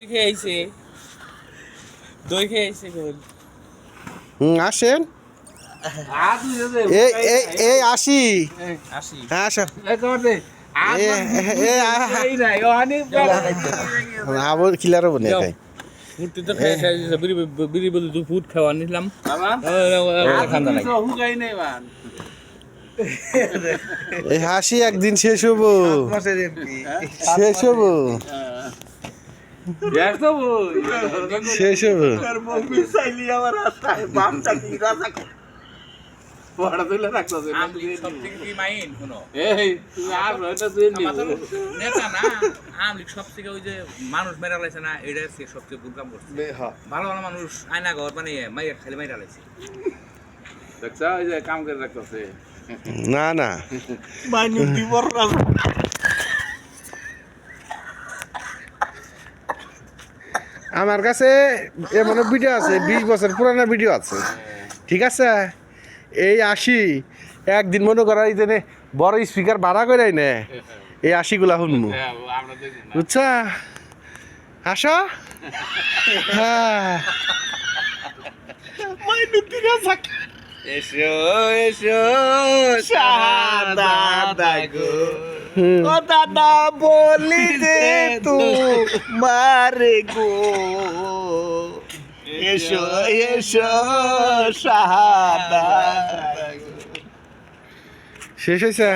খেয়েছে দই খেয়েছে গোল আসেন এই আসি আসি হ্যাঁ আসো আবার কিলারও বনে খাই ফুটতে তো খেয়ে বিড়ি বিড়ি বলে দু ফুট খাওয়া নিলাম ঠান্ডা লাগে এই হাসি একদিন শেষ হবো শেষ হবো শেষ হবো মানুষ মেরা লাইছে না এটা সবচেয়ে ভুল কাম করছে ভালো ভালো মানুষ আয়না ঘর মানে মাইয়া খালি মাইরা লাইছে দেখছা ওই যে কাম করে রাখতেছে না না আমার কাছে এমন ভিডিও আছে 20 বছর পুরানো ভিডিও আছে ঠিক আছে এই আসি একদিন মনে করা এই যে বড় স্পিকার ভাড়া করে নে এই আশিগুলা শুনবো বুঝছা আসো হ্যাঁ এসো এসো দাদা গো ও দাদা বলি যে মারে গো এসো এসো শাহাদা শেষ হয়েছে